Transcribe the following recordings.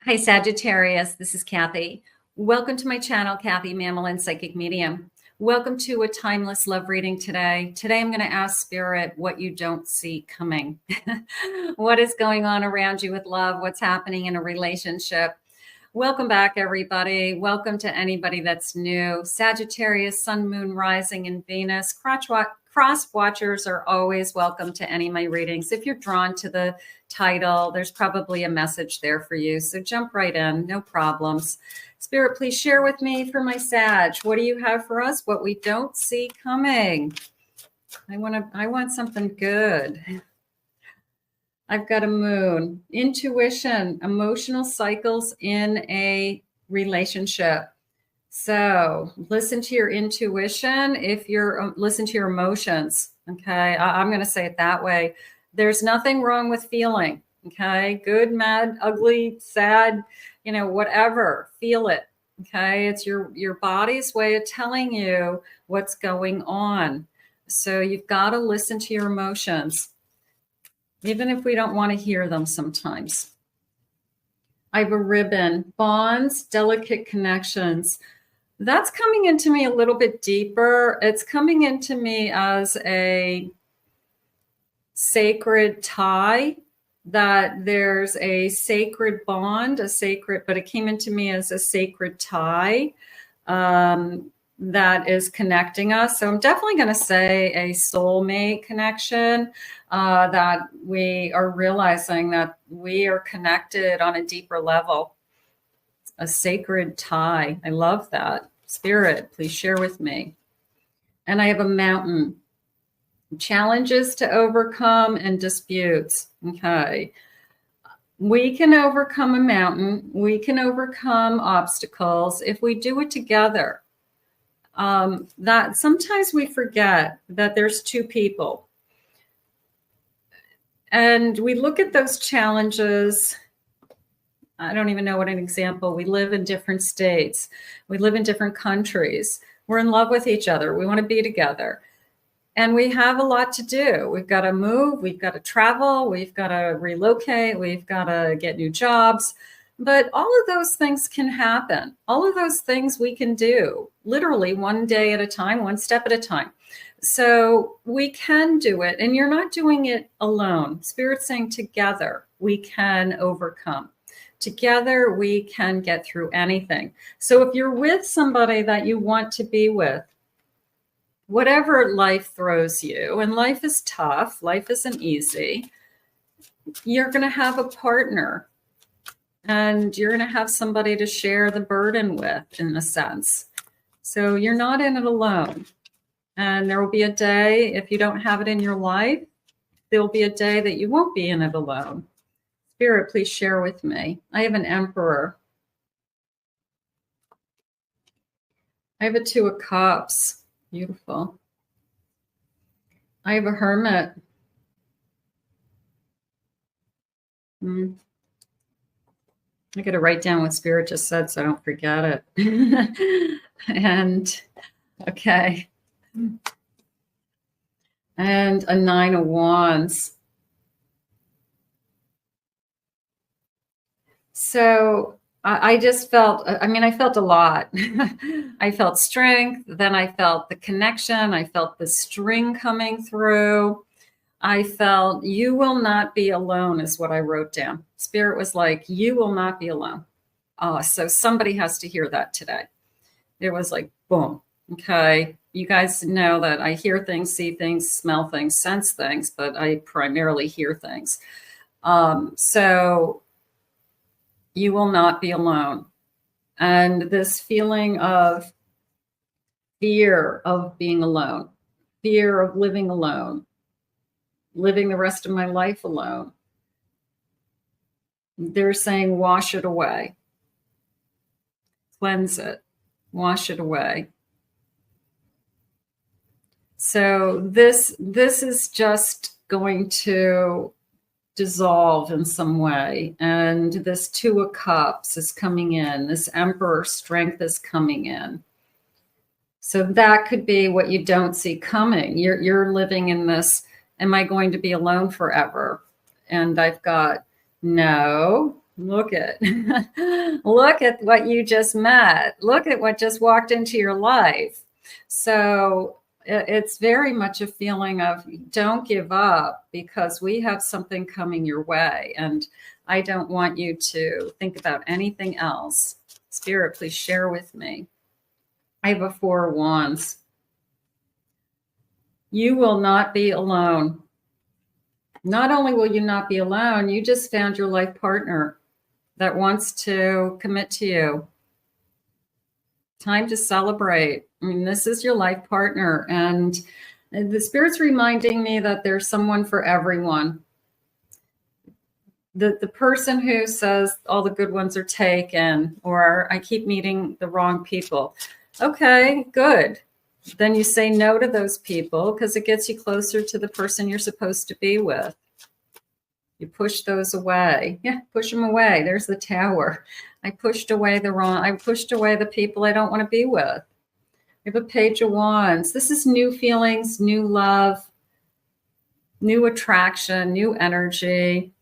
Hi, Sagittarius. This is Kathy. Welcome to my channel, Kathy Mamolen, Psychic Medium. Welcome to a timeless love reading today. Today, I'm going to ask Spirit what you don't see coming. What is going on around you with love? What's happening in a relationship? Welcome back, everybody. Welcome to anybody that's new. Sagittarius, Sun, Moon, Rising, and Venus. Cross watchers are always welcome to any of my readings. If you're drawn to the title, there's probably a message there for you. So jump right in, no problems. Spirit, please share with me for my Sag. What do you have for us? What we don't see coming. I want something good. I've got a moon, intuition, emotional cycles in a relationship. So listen to your intuition. If you're listen to your emotions. Okay. I'm going to say it that way. There's nothing wrong with feeling. Okay. Good, mad, ugly, sad, whatever, feel it. Okay. It's your body's way of telling you what's going on. So you've got to listen to your emotions, even if we don't want to hear them sometimes. I have a ribbon, bonds, delicate connections. That's coming into me a little bit deeper. It's coming into me as a sacred tie, that there's a sacred bond, but it came into me as a sacred tie that is connecting us. So I'm definitely going to say a soulmate connection, that we are realizing that we are connected on a deeper level. A sacred tie. I love that. Spirit, please share with me. And I have a mountain. Challenges to overcome and disputes. Okay. We can overcome a mountain. We can overcome obstacles if we do it together. That sometimes we forget that there's two people. And we look at those challenges. I don't even know what an example. We live in different states. We live in different countries. We're in love with each other. We want to be together. And we have a lot to do. We've got to move. We've got to travel. We've got to relocate. We've got to get new jobs. But all of those things can happen. All of those things we can do literally one day at a time, one step at a time. So we can do it. And you're not doing it alone. Spirit's saying together we can overcome. Together, we can get through anything. So if you're with somebody that you want to be with, whatever life throws you, and life is tough, life isn't easy, you're going to have a partner, and you're going to have somebody to share the burden with, in a sense. So you're not in it alone. And there will be a day, if you don't have it in your life, there'll be a day that you won't be in it alone. Spirit, please share with me. I have an Emperor. I have a Two of Cups. Beautiful. I have a Hermit. I got to write down what Spirit just said so I don't forget it. And, okay. And a Nine of Wands. So I just felt, I felt a lot. I felt strength. Then I felt the connection. I felt the string coming through. I felt you will not be alone is what I wrote down. Spirit was like, you will not be alone. Oh, so somebody has to hear that today. It was like, boom. Okay. You guys know that I hear things, see things, smell things, sense things, but I primarily hear things. So you will not be alone. And this feeling of fear of being alone, fear of living alone, living the rest of my life alone. They're saying, wash it away, cleanse it, wash it away. So this is just going to dissolve in some way. And this Two of Cups is coming in. This Emperor strength is coming in. So that could be what you don't see coming. You're living in this, am I going to be alone forever? And I've got, no, Look at, look at what you just met. Look at what just walked into your life. So it's very much a feeling of don't give up, because we have something coming your way. And I don't want you to think about anything else. Spirit, please share with me. I have a 4 of Wands. You will not be alone. Not only will you not be alone, you just found your life partner that wants to commit to you. Time to celebrate. I mean, this is your life partner. And the Spirit's reminding me that there's someone for everyone. The person who says all the good ones are taken, or I keep meeting the wrong people. Okay, good. Then you say no to those people, because it gets you closer to the person you're supposed to be with. You push those away. Yeah, push them away. There's the Tower. I pushed away the people I don't want to be with. We have a Page of Wands. This is new feelings, new love, new attraction, new energy.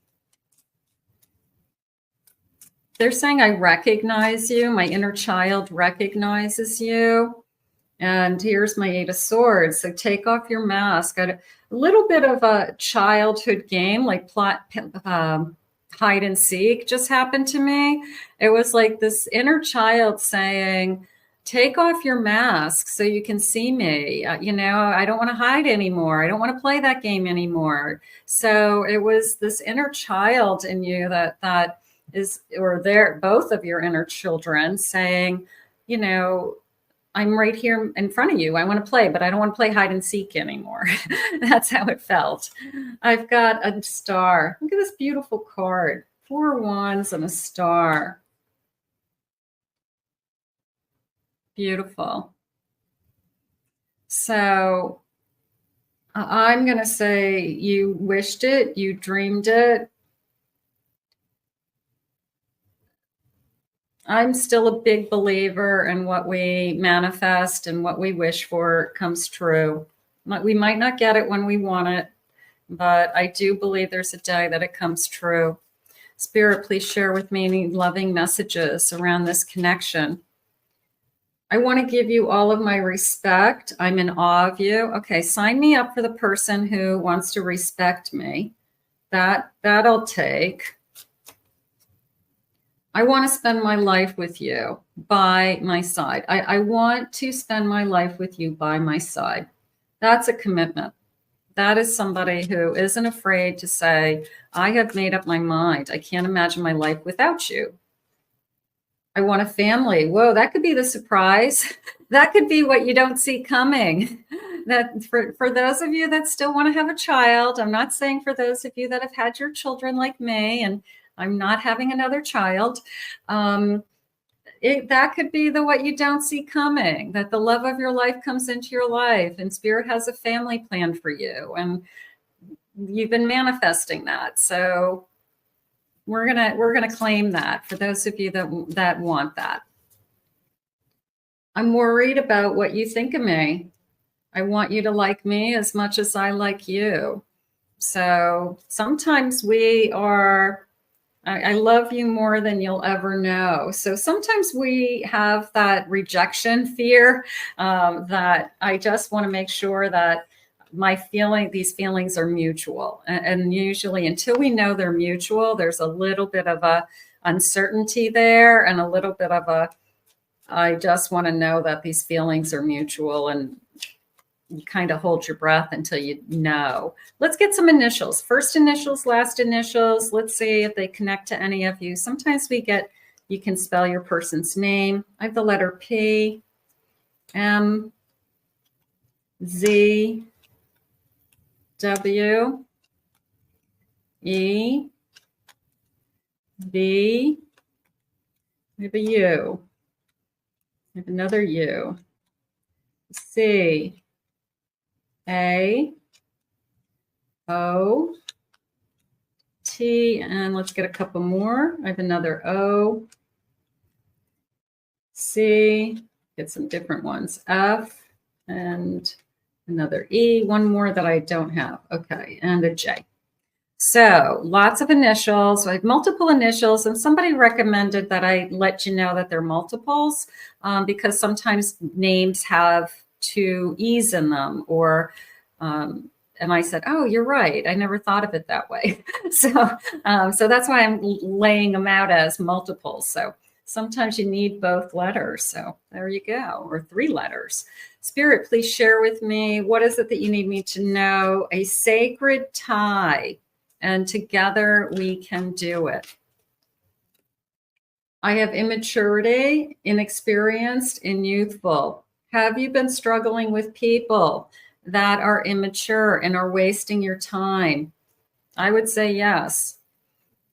They're saying, I recognize you. My inner child recognizes you. And here's my 8 of Swords. So take off your mask. A little bit of a childhood game, like hide and seek just happened to me. It was like this inner child saying, take off your mask so you can see me. You know, I don't want to hide anymore. I don't want to play that game anymore. So it was this inner child in you that is, or they're both of your inner children saying, you know, I'm right here in front of you. I want to play, but I don't want to play hide and seek anymore. That's how it felt. I've got a star. Look at this beautiful card. 4 wands and a star. Beautiful. So I'm going to say you wished it, you dreamed it. I'm still a big believer in what we manifest and what we wish for comes true. We might not get it when we want it, but I do believe there's a day that it comes true. Spirit, please share with me any loving messages around this connection. I want to give you all of my respect. I'm in awe of you. Okay, sign me up for the person who wants to respect me. That I'll take. I want to spend my life with you by my side. I want to spend my life with you by my side. That's a commitment. That is somebody who isn't afraid to say, I have made up my mind. I can't imagine my life without you. I want a family. Whoa, that could be the surprise. That could be what you don't see coming. That for those of you that still want to have a child, I'm not saying for those of you that have had your children like me, and I'm not having another child. That could be what you don't see coming, that the love of your life comes into your life and Spirit has a family plan for you. And you've been manifesting that. So we're gonna claim that for those of you that want that. I'm worried about what you think of me. I want you to like me as much as I like you. So sometimes I love you more than you'll ever know. So sometimes we have that rejection fear that I just want to make sure that these feelings are mutual. And usually until we know they're mutual, there's a little bit of a uncertainty there and a little bit of I just want to know that these feelings are mutual, and you kind of hold your breath until you know. Let's get some initials. First initials, last initials. Let's see if they connect to any of you. Sometimes you can spell your person's name. I have the letter P, M, Z, W, E, B. We have a U. We have another U. C, A, O, T, and let's get a couple more. I have another O, C, get some different ones, F, and another E, one more that I don't have. Okay, and a J. So lots of initials, like multiple initials, and somebody recommended that I let you know that they're multiples because sometimes names have two E's in them, or and I said, oh, you're right. I never thought of it that way. So that's why I'm laying them out as multiples. So sometimes you need both letters. So there you go, or 3 letters. Spirit, please share with me, what is it that you need me to know? A sacred tie, and together we can do it. I have immaturity, inexperienced, and youthful. Have you been struggling with people that are immature and are wasting your time? I would say yes.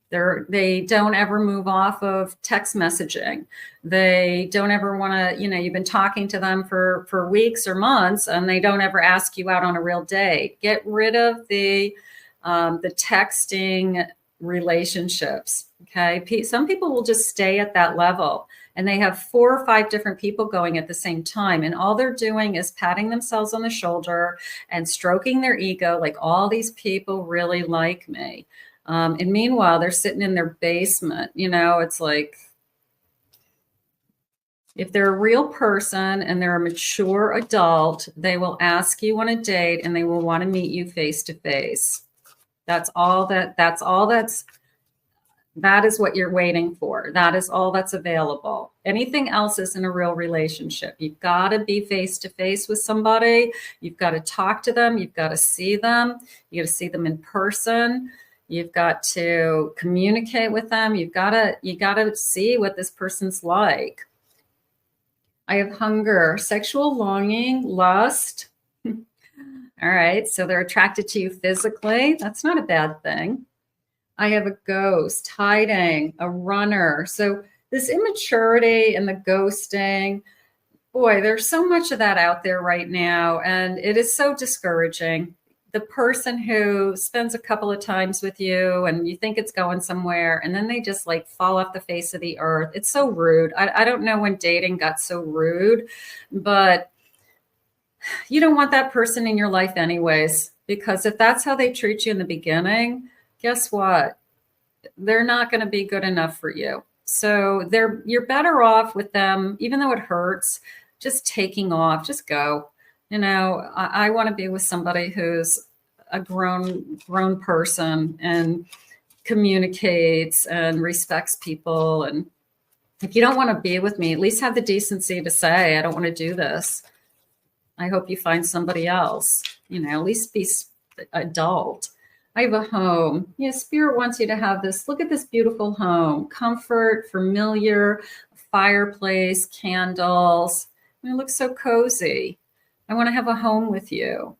They don't ever move off of text messaging. They don't ever want to, you've been talking to them for weeks or months, and they don't ever ask you out on a real date. Get rid of the texting relationships. Okay. Some people will just stay at that level, and they have 4 or 5 different people going at the same time. And all they're doing is patting themselves on the shoulder and stroking their ego. Like, all these people really like me. And meanwhile, they're sitting in their basement. It's like, if they're a real person and they're a mature adult, they will ask you on a date and they will want to meet you face to face. That is what you're waiting for. That is all that's available. Anything else isn't a real relationship. You've got to be face to face with somebody. You've got to talk to them. You've got to see them. You got to see them in person. You've got to communicate with them. You got to see what this person's like. I have hunger, sexual longing, lust. All right. So they're attracted to you physically. That's not a bad thing. I have a ghost, hiding, a runner. So this immaturity and the ghosting, boy, there's so much of that out there right now. And it is so discouraging. The person who spends a couple of times with you and you think it's going somewhere, and then they just like fall off the face of the earth. It's so rude. I don't know when dating got so rude, but you don't want that person in your life anyways, because if that's how they treat you in the beginning, guess what? They're not going to be good enough for you. So you're better off with them, even though it hurts, just taking off, just go. I want to be with somebody who's a grown person and communicates and respects people. And if you don't want to be with me, at least have the decency to say, I don't want to do this. I hope you find somebody else, at least be adult. I have a home. Spirit wants you to have this. Look at this beautiful home. Comfort, familiar, fireplace, candles. It looks so cozy. I want to have a home with you.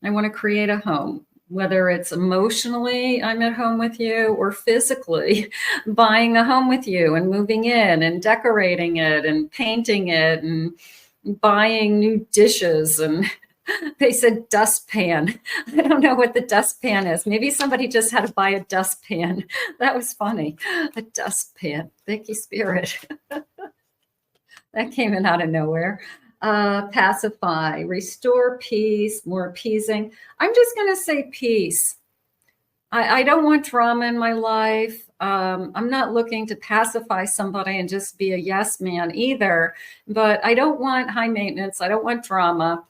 I want to create a home, whether it's emotionally I'm at home with you, or physically buying a home with you and moving in and decorating it and painting it and buying new dishes. And they said dustpan. I don't know what the dustpan is. Maybe somebody just had to buy a dustpan. That was funny. A dustpan. Thank you, Spirit. That came in out of nowhere. Pacify, restore peace, more appeasing. I'm just going to say peace. I don't want drama in my life. I'm not looking to pacify somebody and just be a yes man either, but I don't want high maintenance. I don't want drama.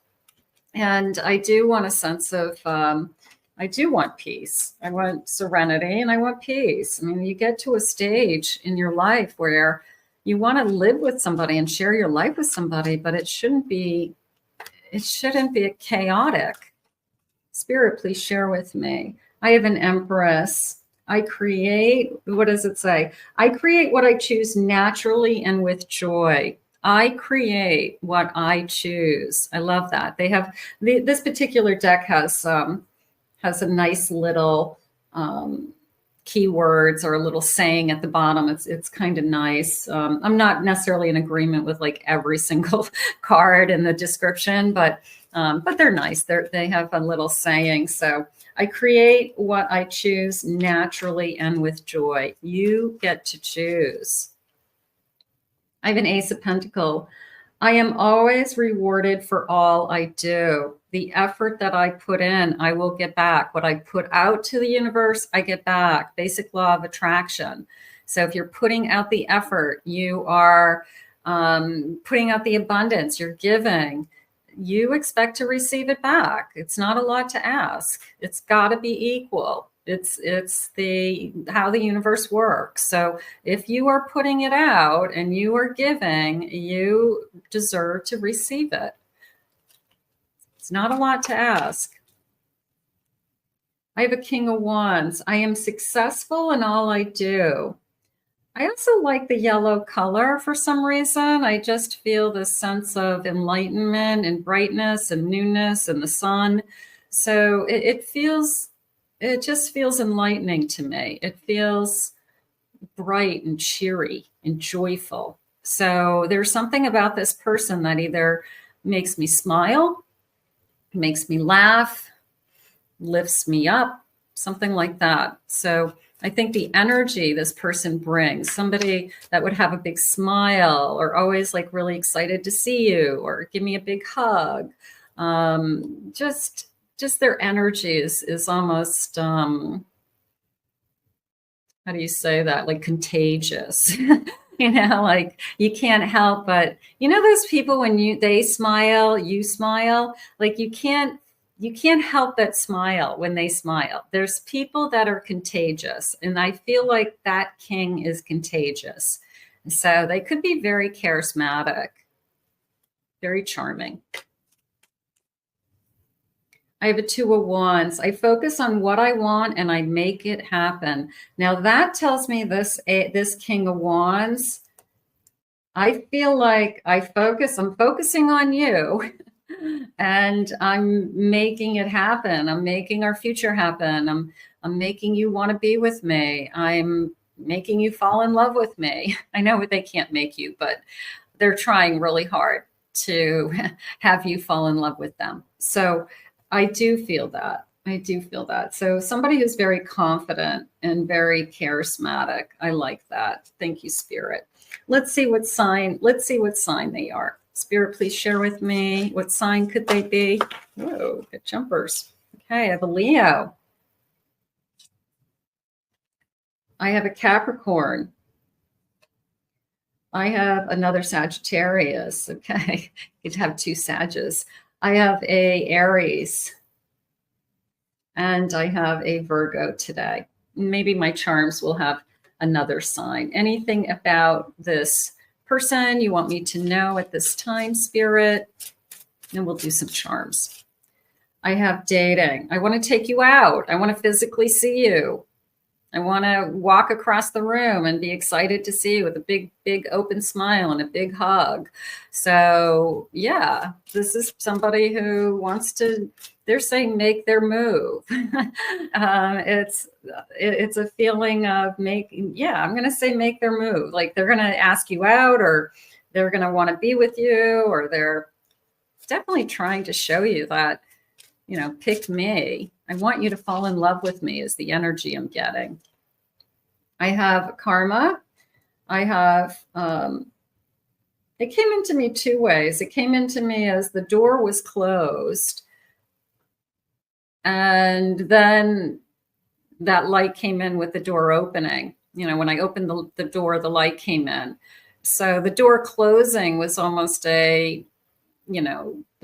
And I do want a sense of, I do want peace. I want serenity and I want peace. I mean, you get to a stage in your life where you want to live with somebody and share your life with somebody, but it shouldn't be chaotic. Spirit, please share with me. I have an Empress. I create, what does it say? I create what I choose naturally and with joy. I create what I choose. I love that. They have, this particular deck has a nice little keywords or a little saying at the bottom. It's kind of nice. I'm not necessarily in agreement with like every single card in the description, but they're nice. They have a little saying. So I create what I choose naturally and with joy. You get to choose. I have an Ace of Pentacles. I am always rewarded for all I do. The effort that I put in, I will get back. What I put out to the universe, I get back. Basic law of attraction. So if you're putting out the effort, you are putting out the abundance, you're giving, you expect to receive it back. It's not a lot to ask. It's got to be equal. It's the how the universe works. So if you are putting it out and you are giving, you deserve to receive it. It's not a lot to ask. I have a King of Wands. I am successful in all I do. I also like the yellow color for some reason. I just feel this sense of enlightenment and brightness and newness and the sun. So it just feels enlightening to me. It feels bright and cheery and joyful. So there's something about this person that either makes me smile, makes me laugh, lifts me up, something like that. So I think the energy this person brings, somebody that would have a big smile or always like really excited to see you or give me a big hug. Just their energy is almost, how do you say that? Like contagious, like you can't help but, those people when they smile, you smile, like you can't help but smile when they smile. There's people that are contagious, and I feel like that king is contagious. So they could be very charismatic, very charming. I have a Two of Wands. I focus on what I want and I make it happen. Now that tells me this King of Wands, I feel like I'm focusing on you. And I'm making it happen. I'm making our future happen. I'm making you want to be with me. I'm making you fall in love with me. I know they can't make you, but they're trying really hard to have you fall in love with them. So I do feel that. I do feel that. So somebody who's very confident and very charismatic. I like that. Thank you, Spirit. Let's see what sign they are. Spirit, please share with me. What sign could they be? Whoa, good jumpers. Okay, I have a Leo. I have a Capricorn. I have another Sagittarius. Okay, you'd have two Sages. I have a Aries. And I have a Virgo today. Maybe my charms will have another sign. Anything about this person you want me to know at this time, Spirit? And we'll do some charms. I have dating. I want to take you out. I want to physically see you. I want to walk across the room and be excited to see you with a big, big open smile and a big hug. So yeah, this is somebody who wants to, they're saying make their move. It's a feeling of I'm going to say make their move. Like they're going to ask you out, or they're going to want to be with you, or they're definitely trying to show you that, pick me. I want you to fall in love with me is the energy I'm getting. I have karma. I have, it came into me two ways. It came into me as the door was closed. And then that light came in with the door opening. When I opened the door, the light came in. So the door closing was almost the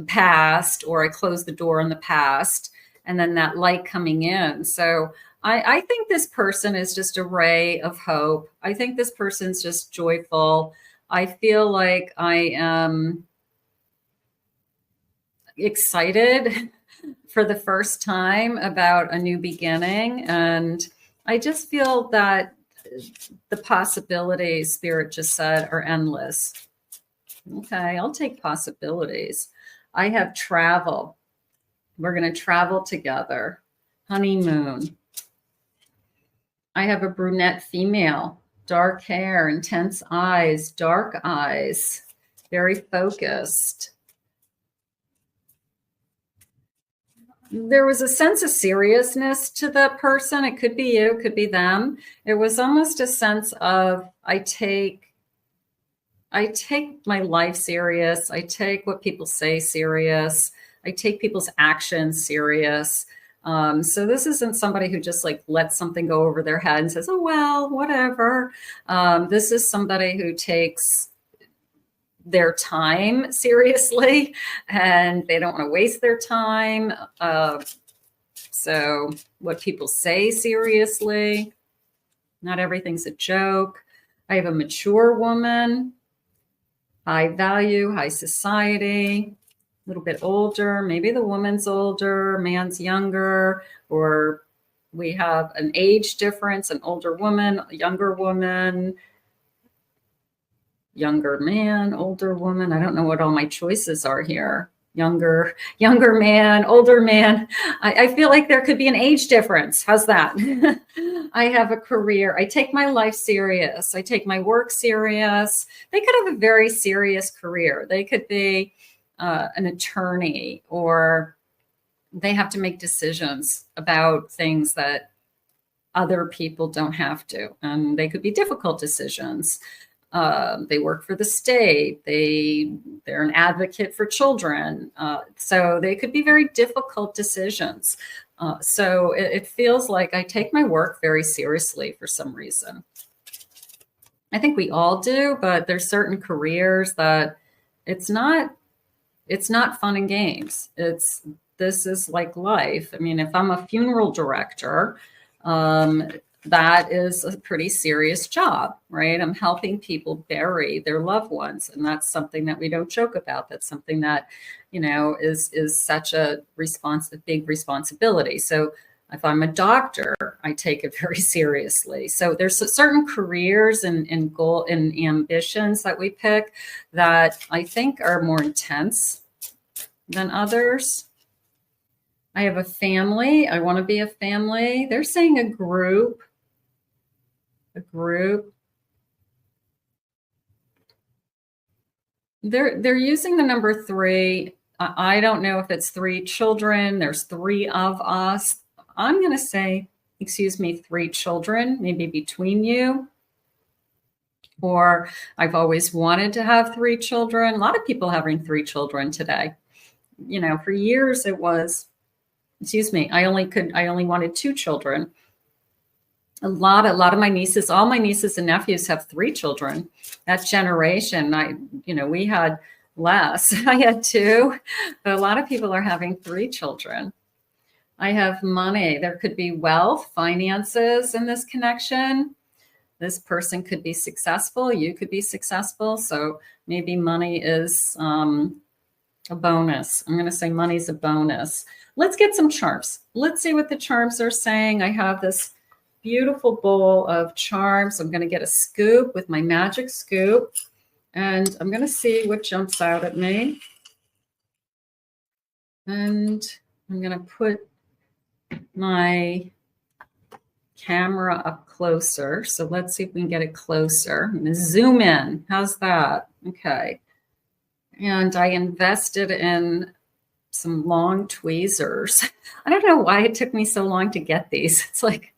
past, or I closed the door in the past, and then that light coming in. So I think this person is just a ray of hope. I think this person's just joyful. I feel like I am excited for the first time about a new beginning. And I just feel that the possibilities, Spirit just said, are endless. Okay, I'll take possibilities. I have travel. We're going to travel together. Honeymoon. I have a brunette female. Dark hair, intense eyes, dark eyes, very focused. There was a sense of seriousness to the person. It could be you, it could be them. It was almost a sense of, I take I take my life serious. I take what people say serious. I take people's actions serious. So this isn't somebody who just like lets something go over their head and says, oh, well, whatever. This is somebody who takes their time seriously and they don't want to waste their time. So what people say seriously, not everything's a joke. I have a mature woman, high value, high society, a little bit older. Maybe the woman's older, man's younger, or we have an age difference, an older woman, a younger woman, younger man, older woman. I don't know what all my choices are here. Younger man, older man. I feel like there could be an age difference. How's that? I have a career. I take my life serious. I take my work serious. They could have a very serious career. They could be an attorney, or they have to make decisions about things that other people don't have to. And they could be difficult decisions. They work for the state. They're an advocate for children. So they could be very difficult decisions. So it feels like I take my work very seriously for some reason. I think we all do, but there's certain careers that it's not fun and games. This is like life. I mean, if I'm a funeral director, that is a pretty serious job, right? I'm helping people bury their loved ones. And that's something that we don't joke about. That's something that, is such a big responsibility. So if I'm a doctor, I take it very seriously. So there's certain careers and ambitions that we pick that I think are more intense than others. I have a family. I want to be a family. They're saying a group. They're using the number 3. I don't know if it's 3 children. There's 3 of us. I'm going to say, 3 children, maybe between you. Or I've always wanted to have 3 children. A lot of people having 3 children today. For years it was, I only wanted 2 children. A lot of my nieces, all my nieces and nephews have 3 children. That generation, we had less. I had 2, but a lot of people are having 3 children. I have money. There could be wealth, finances in this connection. This person could be successful. You could be successful. So maybe money is a bonus. I'm going to say money's a bonus. Let's get some charms. Let's see what the charms are saying. I have this beautiful bowl of charms. I'm going to get a scoop with my magic scoop, and I'm going to see what jumps out at me. And I'm going to put my camera up closer. So let's see if we can get it closer. I'm going to zoom in. How's that? Okay. And I invested in some long tweezers. I don't know why it took me so long to get these. It's like,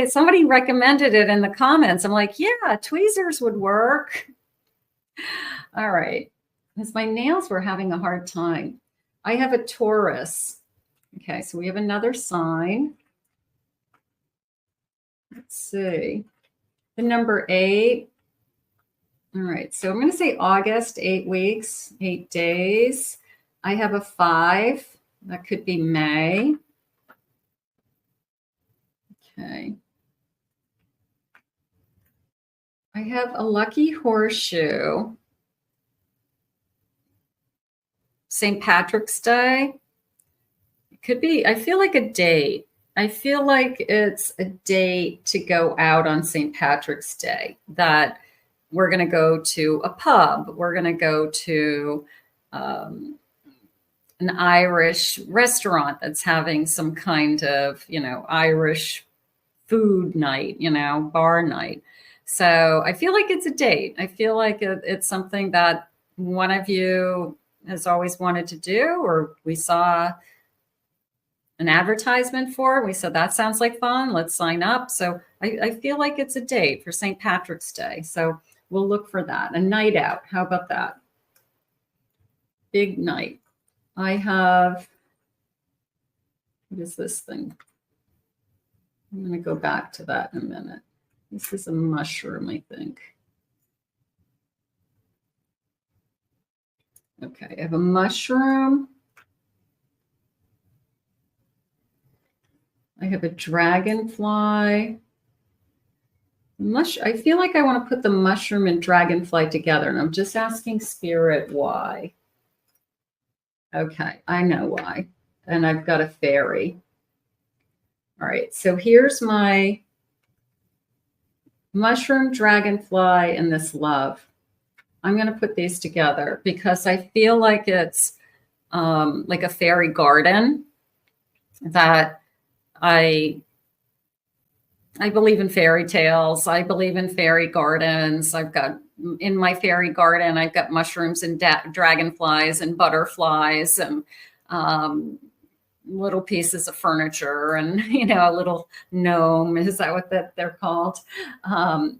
somebody recommended it in the comments. I'm like, yeah, tweezers would work. All right. Because my nails were having a hard time. I have a Taurus. Okay, so we have another sign. Let's see. The number 8. All right, so I'm going to say August, 8 weeks, 8 days. I have a 5. That could be May. Okay. I have a lucky horseshoe. St. Patrick's Day. It could be, I feel like a date. I feel like it's a date to go out on St. Patrick's Day, that we're going to go to a pub. We're going to go to an Irish restaurant that's having some kind of, Irish food night, bar night. So I feel like it's a date. I feel like it's something that one of you has always wanted to do, or we saw an advertisement for. We said, that sounds like fun. Let's sign up. So I feel like it's a date for St. Patrick's Day. So We'll look for that. A night out. How about that? Big night. I have, what is this thing? I'm going to go back to that in a minute. This is a mushroom, I think. Okay, I have a mushroom. I have a dragonfly. I feel like I want to put the mushroom and dragonfly together, and I'm just asking Spirit why. Okay, I know why. And I've got a fairy. All right, so here's my mushroom, dragonfly, and this love. I'm going to put these together because I feel like it's like a fairy garden that I believe in fairy tales. I believe in fairy gardens. I've got in my fairy garden, I've got mushrooms and dragonflies and butterflies and little pieces of furniture and, you know, a little gnome. Is that what they're called?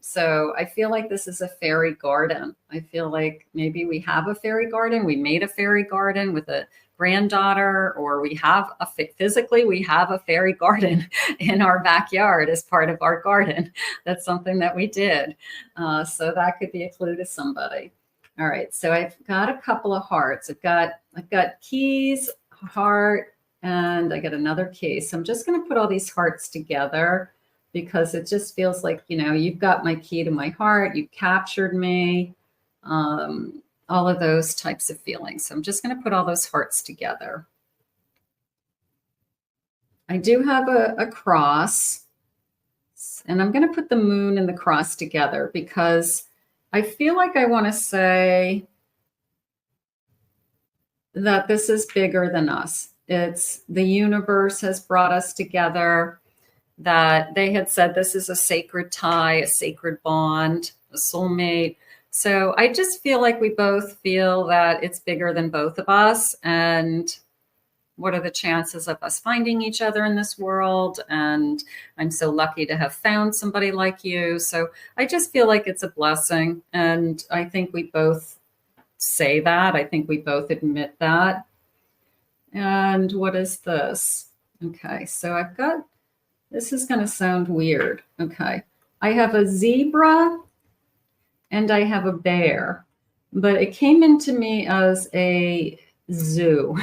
So I feel like this is a fairy garden. I feel like maybe we have a fairy garden. We made a fairy garden with a granddaughter, or we have physically we have a fairy garden in our backyard as part of our garden. That's something that we did. So that could be a clue to somebody. All right, so I've got a couple of hearts. I've got keys, heart, and I got another key. So I'm just going to put all these hearts together because it just feels like, you know, you've got my key to my heart. You captured me. All of those types of feelings. So I'm just going to put all those hearts together. I do have a cross, and I'm going to put the moon and the cross together because I feel like I want to say that this is bigger than us. It's the universe has brought us together, that they had said this is a sacred tie, a sacred bond, a soulmate. So I just feel like we both feel that it's bigger than both of us. And what are the chances of us finding each other in this world? And I'm so lucky to have found somebody like you. So I just feel like it's a blessing. And I think we both say that. I think we both admit that. And what is this? Okay, so I've got, this is going to sound weird. Okay, I have a zebra and I have a bear, but it came into me as a zoo,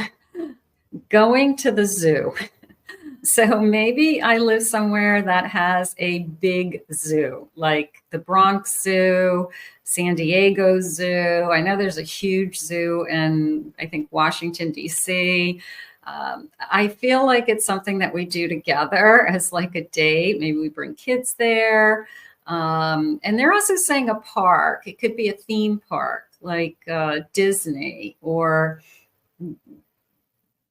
going to the zoo. So maybe I live somewhere that has a big zoo, like the Bronx Zoo, San Diego Zoo. I know there's a huge zoo in, I think, Washington, D.C. I feel like it's something that we do together as like a date. Maybe we bring kids there. And they're also saying a park. It could be a theme park like Disney, or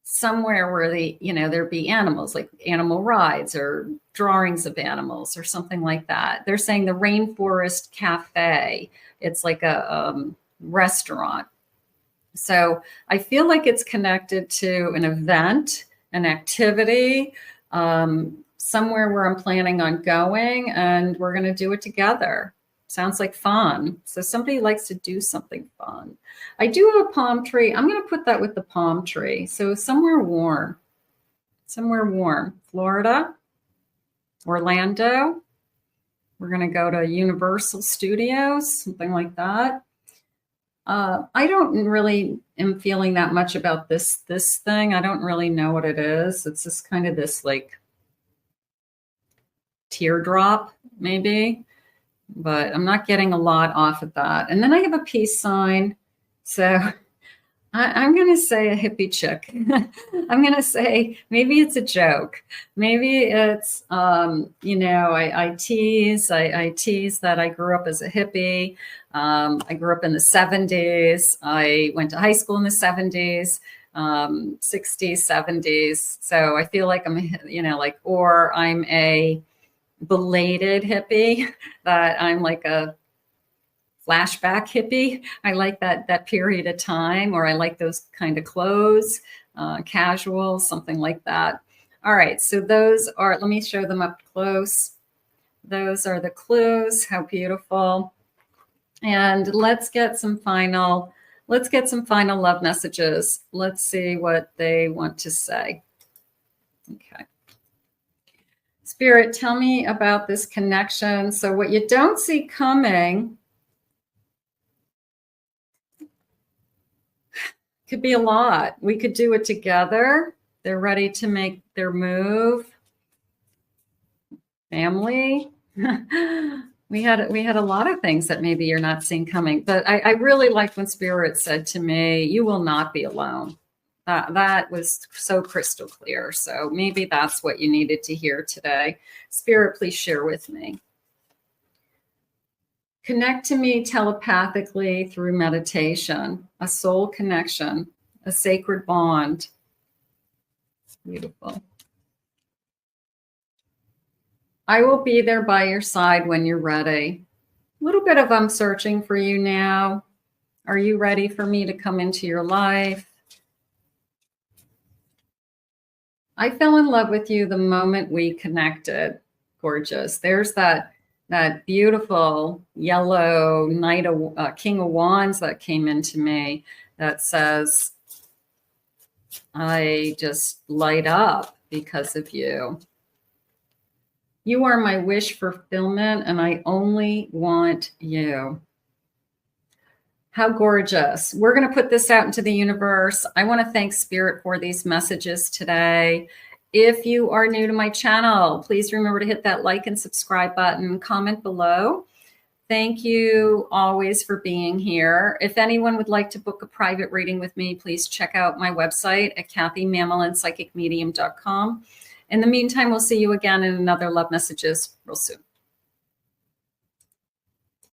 somewhere where there'd be animals, like animal rides or drawings of animals or something like that. They're saying the Rainforest Cafe. It's like a restaurant. So I feel like it's connected to an event, an activity, somewhere where I'm planning on going, and we're going to do it together. Sounds like fun. So somebody likes to do something fun. I do have a palm tree. I'm going to put that with the palm tree. So somewhere warm, Florida, Orlando. We're going to go to Universal Studios, something like that. I don't really am feeling that much about this thing. I don't really know what it is. It's just kind of this like teardrop, maybe, but I'm not getting a lot off of that. And then I have a peace sign. So I'm going to say a hippie chick. I'm going to say maybe it's a joke. Maybe it's, I tease that I grew up as a hippie. I grew up in the 70s. I went to high school in the 70s, 60s, 70s. So I feel like or I'm a belated hippie, that I'm like a flashback hippie. I like that period of time, or I like those kind of clothes, casual, something like that. All right, so those are, let me show them up close. Those are the clues. How beautiful. And let's get some final love messages. Let's see what they want to say. Okay. Spirit, tell me about this connection. So what you don't see coming could be a lot. We could do it together. They're ready to make their move. Family. We had a lot of things that maybe you're not seeing coming, but I really liked when Spirit said to me, you will not be alone. That was so crystal clear. So maybe that's what you needed to hear today. Spirit, please share with me. Connect to me telepathically through meditation, a soul connection, a sacred bond. Beautiful. I will be there by your side when you're ready. A little bit of I'm searching for you now. Are you ready for me to come into your life? I fell in love with you the moment we connected. Gorgeous. There's that beautiful yellow Knight of King of Wands that came into me that says, I just light up because of you. You are my wish fulfillment, and I only want you. How gorgeous. We're going to put this out into the universe. I want to thank Spirit for these messages today. If you are new to my channel, please remember to hit that like and subscribe button, comment below. Thank you always for being here. If anyone would like to book a private reading with me, please check out my website at KathyMamolenPsychicMedium.com. In the meantime, we'll see you again in another Love Messages real soon.